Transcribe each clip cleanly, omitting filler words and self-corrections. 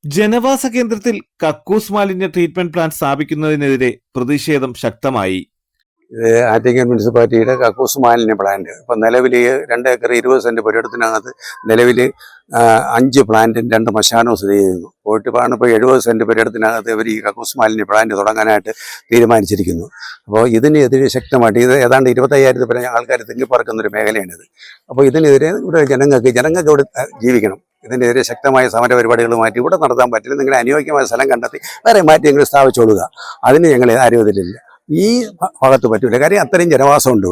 ജനവാസ കേന്ദ്രത്തിൽ കക്കൂസ് മാലിന്യ ട്രീറ്റ്മെന്റ് പ്ലാന്റ് സ്ഥാപിക്കുന്നതിനെതിരെ പ്രതിഷേധം ശക്തമായി. ആറ്റിങ്ങൽ മുനിസിപ്പാലിറ്റിയുടെ കക്കൂസ് മാലിന്യ പ്ലാന്റ് ഇപ്പം നിലവിൽ 2 ഏക്കർ 20 സെന്റ് പുരയിടത്തിനകത്ത് നിലവിൽ 5 പ്ലാന്റും 2 മശാനവും സ്ഥിതി ചെയ്യുന്നു. പോയിട്ടാണ് ഇപ്പോൾ 70 സെന്റ് പുരയിടത്തിനകത്ത് ഇവർ ഈ കക്കൂസ് മാലിന്യ പ്ലാന്റ് തുടങ്ങാനായിട്ട് തീരുമാനിച്ചിരിക്കുന്നു. അപ്പോൾ ഇതിനെതിരെ ശക്തമായിട്ട് ഇത് ഏതാണ്ട് 25,000 പേരെ ആൾക്കാർ തിങ്ങിപ്പറക്കുന്നൊരു മേഖലയാണിത്. അപ്പോൾ ഇതിനെതിരെ ഇവിടെ ജനങ്ങൾക്ക് ഇവിടെ ജീവിക്കണം. ഇതിനെതിരെ ശക്തമായ സമര പരിപാടികൾ മാറ്റി ഇവിടെ നടത്താൻ പറ്റില്ല. നിങ്ങൾ അനുയോജ്യമായ സ്ഥലം കണ്ടെത്തി വേറെ മാറ്റിയെങ്കിലും സ്ഥാപിച്ചോളുക. അതിന് ഞങ്ങൾ ആരും ഇതിലില്ല. ഈ ഭാഗത്ത് പറ്റില്ല. കാര്യം അത്രയും ജനവാസമുണ്ട്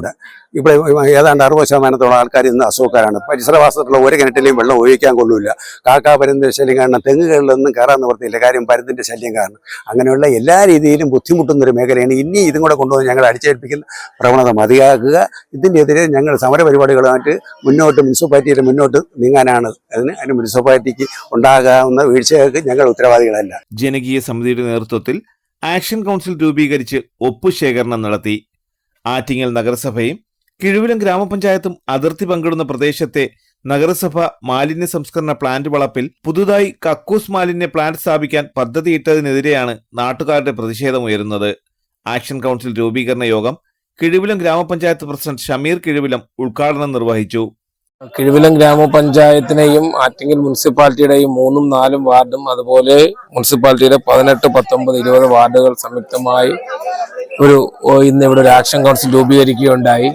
ഇവിടെ ഏതാണ്ട് 60% ആൾക്കാർ ഇന്ന് അസുഖക്കാരാണ്. പരിസരവാസത്തിലുള്ള ഒരു കിണറ്റിലെയും വെള്ളം ഉപയോഗിക്കാൻ കൊള്ളില്ല. കാക്ക പരുന്ത് ശല്യം കാരണം തെങ്ങുകളിലൊന്നും കയറാൻ നിവർത്തിയില്ല. കാര്യം പരുന്തിൻ്റെ ശല്യം കാരണം. അങ്ങനെയുള്ള എല്ലാ രീതിയിലും ബുദ്ധിമുട്ടുന്നൊരു മേഖലയാണ്. ഇനി ഇതും കൂടെ കൊണ്ടുവന്ന് ഞങ്ങൾ അടിച്ചേൽപ്പിക്കുന്ന പ്രവണത മതിയാക്കുക. ഇതിനെതിരെ ഞങ്ങൾ സമരപരിപാടികളുമായിട്ട് മുനിസിപ്പാലിറ്റിയിൽ മുന്നോട്ട് നീങ്ങാനാണ്. അതിന് മുനിസിപ്പാലിറ്റിക്ക് ഉണ്ടാകാവുന്ന വീഴ്ചകൾക്ക് ഞങ്ങൾ ഉത്തരവാദികളല്ല. ജനകീയ സമിതിയുടെ നേതൃത്വത്തിൽ ആക്ഷൻ കൗൺസിൽ രൂപീകരിച്ച് ഒപ്പുശേഖരണം നടത്തി. ആറ്റിങ്ങൽ നഗരസഭയും കിഴുവിലം ഗ്രാമപഞ്ചായത്തും അതിർത്തി പങ്കിടുന്ന പ്രദേശത്തെ നഗരസഭ മാലിന്യ സംസ്കരണ പ്ലാന്റ് വളപ്പിൽ പുതുതായി കക്കൂസ് മാലിന്യ പ്ലാന്റ് സ്ഥാപിക്കാൻ പദ്ധതിയിട്ടതിനെതിരെയാണ് നാട്ടുകാരുടെ പ്രതിഷേധമുയരുന്നത്. ആക്ഷൻ കൗൺസിൽ രൂപീകരണ യോഗം കിഴുവിലം ഗ്രാമപഞ്ചായത്ത് പ്രസിഡന്റ് ഷമീർ കിഴുവിലം ഉദ്ഘാടനം നിർവഹിച്ചു. കിഴുവിലം ഗ്രാമപഞ്ചായത്തിനെയും ആറ്റിങ്ങൽ മുനിസിപ്പാലിറ്റിയുടെയും 3ഉം 4ഉം വാർഡും അതുപോലെ മുനിസിപ്പാലിറ്റിയുടെ 18, 19, 20 വാർഡുകൾ സംയുക്തമായി ഇന്നിവിടെ ഒരു ആക്ഷൻ കൗൺസിൽ രൂപീകരിക്കുകയുണ്ടായി.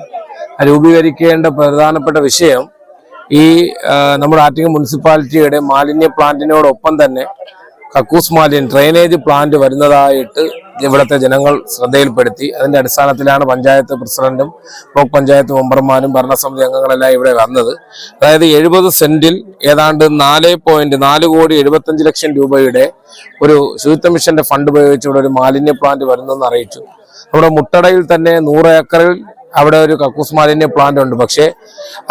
രൂപീകരിക്കേണ്ട പ്രധാനപ്പെട്ട വിഷയം നമ്മുടെ ആറ്റിങ്ങൽ മുനിസിപ്പാലിറ്റിയുടെ മാലിന്യ പ്ലാന്റിനോടൊപ്പം തന്നെ കക്കൂസ് മാലിന്യം ഡ്രെയിനേജ് പ്ലാന്റ് വരുന്നതായിട്ട് ഇവിടുത്തെ ജനങ്ങൾ ശ്രദ്ധയിൽപ്പെടുത്തി. അതിന്റെ അടിസ്ഥാനത്തിലാണ് പഞ്ചായത്ത് പ്രസിഡന്റും ബ്ലോക്ക് പഞ്ചായത്ത് മെമ്പർമാരും ഭരണസമിതി അംഗങ്ങളെല്ലാം ഇവിടെ വന്നത്. അതായത് 70 സെന്റിൽ ഏതാണ്ട് 4.75 ലക്ഷം രൂപയുടെ ഒരു ശുചിത്വ മിഷന്റെ ഫണ്ട് ഉപയോഗിച്ച് ഇവിടെ ഒരു മാലിന്യ പ്ലാന്റ് വരുന്നെന്ന് അറിയിച്ചു. നമ്മുടെ മുട്ടടയിൽ തന്നെ 100 ഏക്കറിൽ അവിടെ ഒരു കക്കൂസ് മാലിന്യ പ്ലാന്റ് ഉണ്ട്. പക്ഷേ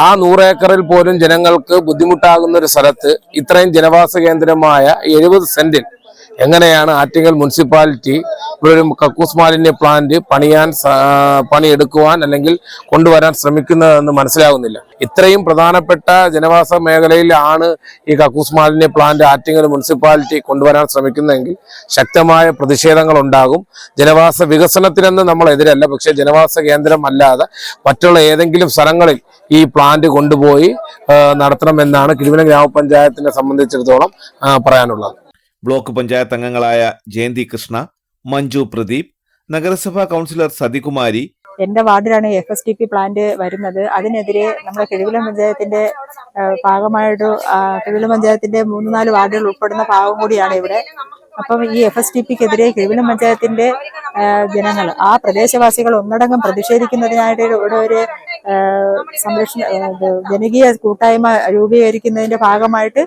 ആ 100 ഏക്കറിൽ പോലും ജനങ്ങൾക്ക് ബുദ്ധിമുട്ടാകുന്ന ഒരു സ്ഥലത്ത് ഇത്രയും ജനവാസ കേന്ദ്രമായ 70 സെന്റിൽ എങ്ങനെയാണ് ആറ്റിങ്ങൽ മുനിസിപ്പാലിറ്റി ഇവിടെ ഒരു കക്കൂസ് മാലിന്യ പ്ലാന്റ് പണിയെടുക്കുവാൻ അല്ലെങ്കിൽ കൊണ്ടുവരാൻ ശ്രമിക്കുന്നതെന്ന് മനസ്സിലാകുന്നില്ല. ഇത്രയും പ്രധാനപ്പെട്ട ജനവാസ മേഖലയിലാണ് ഈ കക്കൂസ് മാലിന്യ പ്ലാന്റ് ആറ്റിങ്ങൽ മുനിസിപ്പാലിറ്റി കൊണ്ടുവരാൻ ശ്രമിക്കുന്നതെങ്കിൽ ശക്തമായ പ്രതിഷേധങ്ങൾ ഉണ്ടാകും. ജനവാസ വികസനത്തിനൊന്നും നമ്മൾ എതിരല്ല. പക്ഷേ ജനവാസ കേന്ദ്രം അല്ലാതെ മറ്റുള്ള ഏതെങ്കിലും സ്ഥലങ്ങളിൽ ഈ പ്ലാന്റ് കൊണ്ടുപോയി നടത്തണമെന്നാണ് കിഴുവിലം ഗ്രാമപഞ്ചായത്തിനെ സംബന്ധിച്ചിടത്തോളം പറയാനുള്ളത്. ബ്ലോക്ക് പഞ്ചായത്ത് അംഗങ്ങളായ ജയന്തി കൃഷ്ണ, മഞ്ജു പ്രദീപ്, നഗരസഭാ കൗൺസിലർ സതികുമാരി. എന്റെ വാർഡിലാണ് FSDP പ്ലാന്റ് വരുന്നത്. അതിനെതിരെ നമ്മുടെ കിഴുവിലം പഞ്ചായത്തിന്റെ ഭാഗമായിട്ട് കിഴുവിലം പഞ്ചായത്തിന്റെ 3-4 വാർഡുകൾ ഉൾപ്പെടുന്ന ഭാഗം കൂടിയാണ് ഇവിടെ. അപ്പം ഈ FSDPക്കെതിരെ കിഴുവിലം പഞ്ചായത്തിന്റെ ജനങ്ങൾ ആ പ്രദേശവാസികൾ ഒന്നടങ്കം പ്രതിഷേധിക്കുന്നതിനായിട്ട് ഇവിടെ ഒരു ജനകീയ കൂട്ടായ്മ രൂപീകരിക്കുന്നതിന്റെ ഭാഗമായിട്ട്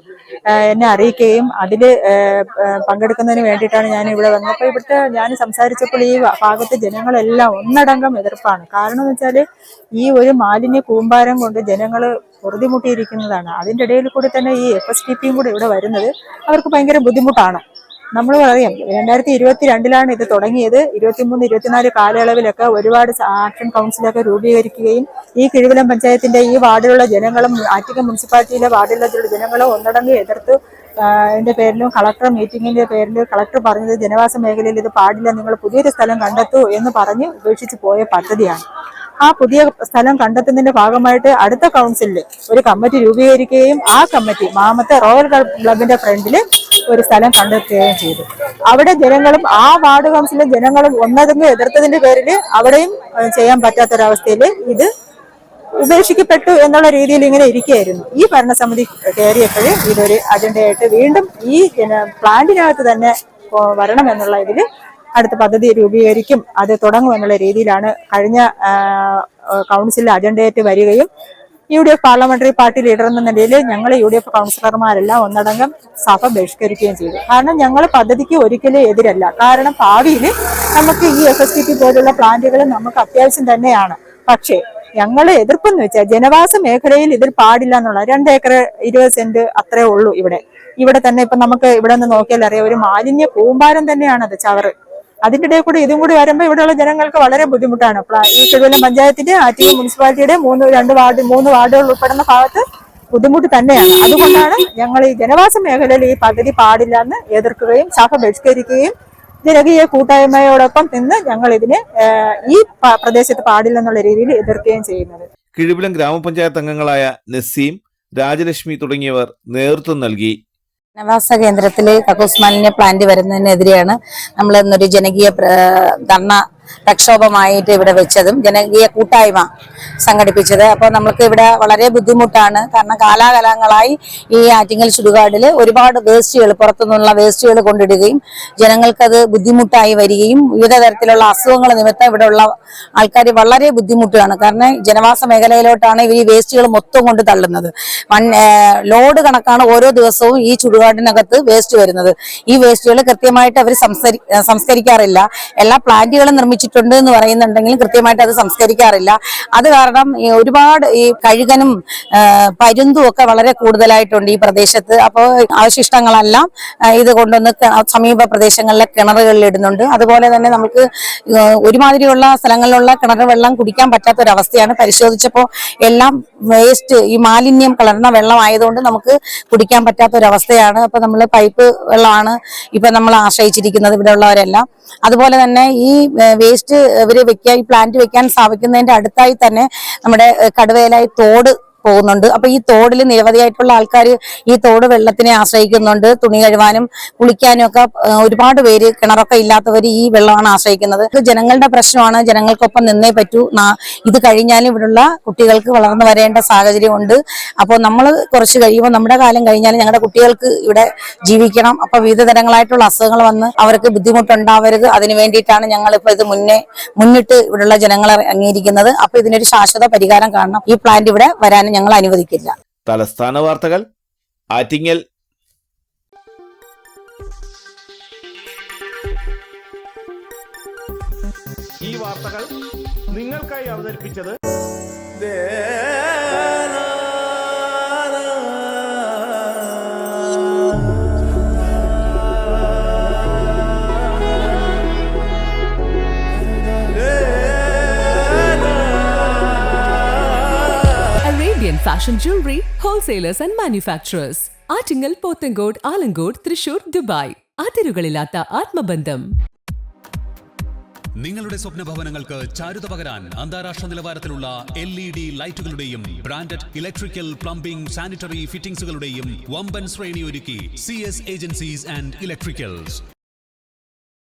എന്നെ അറിയിക്കുകയും അതിൽ പങ്കെടുക്കുന്നതിന് വേണ്ടിയിട്ടാണ് ഞാൻ ഇവിടെ വന്നത്. അപ്പോൾ ഇവിടുത്തെ ഞാൻ സംസാരിച്ചപ്പോൾ ഈ ഭാഗത്തെ ജനങ്ങളെല്ലാം ഒന്നടങ്കം എതിർപ്പാണ്. കാരണം എന്ന് വെച്ചാൽ ഈ ഒരു മാലിന്യ കൂമ്പാരം കൊണ്ട് ജനങ്ങൾ പൊറുതിമുട്ടിയിരിക്കുന്നതാണ്. അതിൻ്റെ ഇടയിൽ കൂടി തന്നെ ഈ FSDPയും കൂടെ ഇവിടെ വരുന്നത് അവർക്ക് ഭയങ്കര ബുദ്ധിമുട്ടാണ്. നമ്മൾ അറിയാം 2022 ഇത് തുടങ്ങിയത്. 23-24 കാലയളവിലൊക്കെ ഒരുപാട് ആക്ഷൻ കൗൺസിലൊക്കെ രൂപീകരിക്കുകയും ഈ കിഴുവിലം പഞ്ചായത്തിന്റെ ഈ വാർഡിലുള്ള ജനങ്ങളും ആറ്റിങ്ങൽ മുനിസിപ്പാലിറ്റിയിലെ വാർഡിലുള്ള ജനങ്ങളും ഒന്നടങ്കം എതിർത്ത് ഇതിന്റെ പേരിലും കളക്ടർ മീറ്റിംഗിന്റെ പേരിൽ കളക്ടർ പറഞ്ഞത് ജനവാസ മേഖലയിൽ ഇത് പാടില്ല, നിങ്ങൾ പുതിയൊരു സ്ഥലം കണ്ടെത്തൂ എന്ന് പറഞ്ഞ് ഉപേക്ഷിച്ച് പോയ പദ്ധതിയാണ്. ആ പുതിയ സ്ഥലം കണ്ടെത്തുന്നതിന്റെ ഭാഗമായിട്ട് അടുത്ത കൗൺസിലിൽ ഒരു കമ്മിറ്റി രൂപീകരിക്കുകയും ആ കമ്മിറ്റി മാമത്തെ റോയൽ ക്ലബിന്റെ ഫ്രണ്ടിൽ ഒരു സ്ഥലം കണ്ടെത്തുകയും ചെയ്തു. അവിടെ ജനങ്ങളും ആ വാർഡ് കൗൺസിലും ജനങ്ങളും ഒന്നടങ്കം എതിർത്തതിന്റെ പേരിൽ അവിടെയും ചെയ്യാൻ പറ്റാത്തൊരവസ്ഥയിൽ ഇത് ഉപേക്ഷിക്കപ്പെട്ടു എന്നുള്ള രീതിയിൽ ഇങ്ങനെ ഇരിക്കുകയായിരുന്നു. ഈ ഭരണസമിതി കയറിയപ്പോൾ ഇതൊരു അജണ്ടയായിട്ട് വീണ്ടും ഈ പ്ലാന്റിനകത്ത് തന്നെ വരണം എന്നുള്ള ഇതിൽ അടുത്ത പദ്ധതി രൂപീകരിക്കും, അത് തുടങ്ങും എന്നുള്ള രീതിയിലാണ് കഴിഞ്ഞ കൗൺസിലിൽ അജണ്ടയായിട്ട് വരികയും UDF പാർലമെന്ററി പാർട്ടി ലീഡർ എന്ന നിലയിൽ ഞങ്ങൾ UDF കൗൺസിലർമാരെല്ലാം ഒന്നടങ്കം സഭ ബഹിഷ്കരിക്കുകയും ചെയ്തു. കാരണം ഞങ്ങൾ പദ്ധതിക്ക് ഒരിക്കലും എതിരല്ല. കാരണം ഭാവിയിൽ നമുക്ക് ഈ FSDP പോലുള്ള പ്ലാന്റുകൾ നമുക്ക് അത്യാവശ്യം തന്നെയാണ്. പക്ഷേ ഞങ്ങൾ എതിർപ്പെന്ന് വെച്ചാൽ ജനവാസ മേഖലയിൽ ഇതിൽ പാടില്ല എന്നുള്ള 2 ഏക്കർ 20 സെന്റ് അത്രേ ഉള്ളൂ. ഇവിടെ തന്നെ ഇപ്പൊ നമുക്ക് ഇവിടെ നിന്ന് നോക്കിയാൽ അറിയാം ഒരു മാലിന്യ കൂമ്പാരം തന്നെയാണത്, ചവറ്. അതിന്റെ ഇടയിൽ കൂടി ഇതും കൂടി വരുമ്പോൾ ഇവിടെയുള്ള ജനങ്ങൾക്ക് വളരെ ബുദ്ധിമുട്ടാണ്. ഈ കിഴുവിലം പഞ്ചായത്തിന്റെ ആറ്റിങ്ങൽ മുനിസിപ്പാലിറ്റിയുടെ 3 വാർഡുകൾ ഉൾപ്പെടുന്ന ഭാഗത്ത് ബുദ്ധിമുട്ട് തന്നെയാണ്. അതുകൊണ്ടാണ് ഞങ്ങൾ ഈ ജനവാസ മേഖലയിൽ ഈ പദ്ധതി പാടില്ല എന്ന് എതിർക്കുകയും സഭ ബഹിഷ്കരിക്കുകയും ജനകീയ കൂട്ടായ്മയോടൊപ്പം നിന്ന് ഞങ്ങൾ ഇതിനെ ഈ പ്രദേശത്ത് പാടില്ലെന്നുള്ള രീതിയിൽ എതിർക്കുകയും ചെയ്യുന്നത്. കിഴുവിലം ഗ്രാമപഞ്ചായത്ത് അംഗങ്ങളായ നസീം, രാജലക്ഷ്മി തുടങ്ങിയവർ നേതൃത്വം നൽകി. ജനവാസ കേന്ദ്രത്തില് കക്കൂസ് മാലിന്യ പ്ലാന്റ് വരുന്നതിനെതിരെയാണ് നമ്മൾ ഇന്നൊരു ജനകീയ ധർണ പ്രക്ഷോഭമായിട്ട് ഇവിടെ വെച്ചതും ജനകീയ കൂട്ടായ്മ സംഘടിപ്പിച്ചത്. അപ്പോൾ നമുക്ക് ഇവിടെ വളരെ ബുദ്ധിമുട്ടാണ്. കാരണം കാലാകാലങ്ങളായി ഈ ആറ്റിങ്ങൽ ചുടുകാടിൽ ഒരുപാട് വേസ്റ്റുകൾ, പുറത്തുനിന്നുള്ള വേസ്റ്റുകൾ കൊണ്ടിടുകയും ജനങ്ങൾക്കത് ബുദ്ധിമുട്ടായി വരികയും വിവിധ തരത്തിലുള്ള അസുഖങ്ങൾ നിമിത്തം ഇവിടെയുള്ള ആൾക്കാർ വളരെ ബുദ്ധിമുട്ടാണ്. കാരണം ജനവാസ മേഖലയിലോട്ടാണ് ഇവർ ഈ വേസ്റ്റുകൾ മൊത്തം കൊണ്ട് തള്ളുന്നത്. ലോഡ് കണക്കാണ് ഓരോ ദിവസവും ഈ ചുടുകാടിനകത്ത് വേസ്റ്റ് വരുന്നത്. ഈ വേസ്റ്റുകൾ കൃത്യമായിട്ട് അവർ സംസ്കരിക്കാറില്ല. എല്ലാ പ്ലാന്റുകളും നിർമ്മിച്ചിട്ടുണ്ട് എന്ന് പറയുന്നുണ്ടെങ്കിലും കൃത്യമായിട്ട് അത് സംസ്കരിക്കാറില്ല. അത് കാരണം ഒരുപാട് ഈ കഴുകനും പരുന്തും ഒക്കെ വളരെ കൂടുതലായിട്ടുണ്ട് ഈ പ്രദേശത്ത്. അപ്പോൾ അവശിഷ്ടങ്ങളെല്ലാം ഇത് കൊണ്ടുവന്ന് സമീപ പ്രദേശങ്ങളിലെ കിണറുകളിൽ ഇടുന്നുണ്ട്. അതുപോലെ തന്നെ നമുക്ക് ഒരുമാതിരിയുള്ള സ്ഥലങ്ങളിലുള്ള കിണർ വെള്ളം കുടിക്കാൻ പറ്റാത്തൊരവസ്ഥയാണ്. പരിശോധിച്ചപ്പോൾ എല്ലാം വേസ്റ്റ്, ഈ മാലിന്യം കലർന്ന വെള്ളം ആയതുകൊണ്ട് നമുക്ക് കുടിക്കാൻ പറ്റാത്തൊരവസ്ഥയാണ്. അപ്പൊ നമ്മൾ പൈപ്പ് വെള്ളമാണ് ഇപ്പൊ നമ്മൾ ആശ്രയിച്ചിരിക്കുന്നത് ഇവിടെ ഉള്ളവരെല്ലാം. അതുപോലെ തന്നെ ഈ വേസ്റ്റ് ഇവര് വെക്കാൻ, ഈ പ്ലാന്റ് വെക്കാൻ സ്ഥാപിക്കുന്നതിന്റെ അടുത്തായി തന്നെ നമ്മുടെ കടുവേലായി തോട് പോകുന്നുണ്ട്. അപ്പൊ ഈ തോടിൽ നിരവധിയായിട്ടുള്ള ആൾക്കാർ ഈ തോട് വെള്ളത്തിനെ ആശ്രയിക്കുന്നുണ്ട്. തുണി കഴുവാനും കുളിക്കാനും ഒക്കെ ഒരുപാട് പേര്, കിണറൊക്കെ ഇല്ലാത്തവർ ഈ വെള്ളമാണ് ആശ്രയിക്കുന്നത്. ഇത് ജനങ്ങളുടെ പ്രശ്നമാണ്. ജനങ്ങൾക്കൊപ്പം നിന്നേ പറ്റൂ. ഇത് കഴിഞ്ഞാലും ഇവിടെയുള്ള കുട്ടികൾക്ക് വളർന്നു വരേണ്ട സാഹചര്യമുണ്ട്. അപ്പോൾ നമ്മൾ കുറച്ച് കഴിയുമ്പോൾ, നമ്മുടെ കാലം കഴിഞ്ഞാലും ഞങ്ങളുടെ കുട്ടികൾക്ക് ഇവിടെ ജീവിക്കണം. അപ്പൊ വിവിധ തരങ്ങളായിട്ടുള്ള അസുഖങ്ങൾ വന്ന് അവർക്ക് ബുദ്ധിമുട്ടുണ്ടാവരുത്. അതിനു വേണ്ടിയിട്ടാണ് ഞങ്ങളിപ്പോ ഇത് മുന്നിട്ട് ഇവിടെയുള്ള ജനങ്ങളെ അംഗീകരിക്കുന്നത്. അപ്പൊ ഇതിനൊരു ശാശ്വത പരിഹാരം കാണണം. ഈ പ്ലാന്റ് ഇവിടെ വരാൻ ഞങ്ങൾ അനുവദിക്കില്ല. തലസ്ഥാന വാർത്തകൾ, ആറ്റിങ്ങൽ. ഈ വാർത്തകൾ നിങ്ങൾക്കായി അവതരിപ്പിച്ചത് Fashion jewelry, wholesalers and manufacturers. Attingal, Pothencode, Alamcode, Thrissur, Dubai. അതിരുകളില്ലാത്ത ആത്മബന്ധം. നിങ്ങളുടെ സ്വപ്ന ഭവനങ്ങൾക്ക് ചാരുത പകരാൻ അന്താരാഷ്ട്ര നിലവാരത്തിലുള്ള LED ലൈറ്റുകളുടെയും ബ്രാൻഡഡ് ഇലക്ട്രിക്കൽ, പ്ലംബിംഗ്, സാനിറ്ററി ഫിറ്റിംഗ്സുകളുടെയും വമ്പൻ ശ്രേണി ഒരുക്കി CS ഏജൻസീസ് ആൻഡ് ഇലക്ട്രിക്കൽസ്.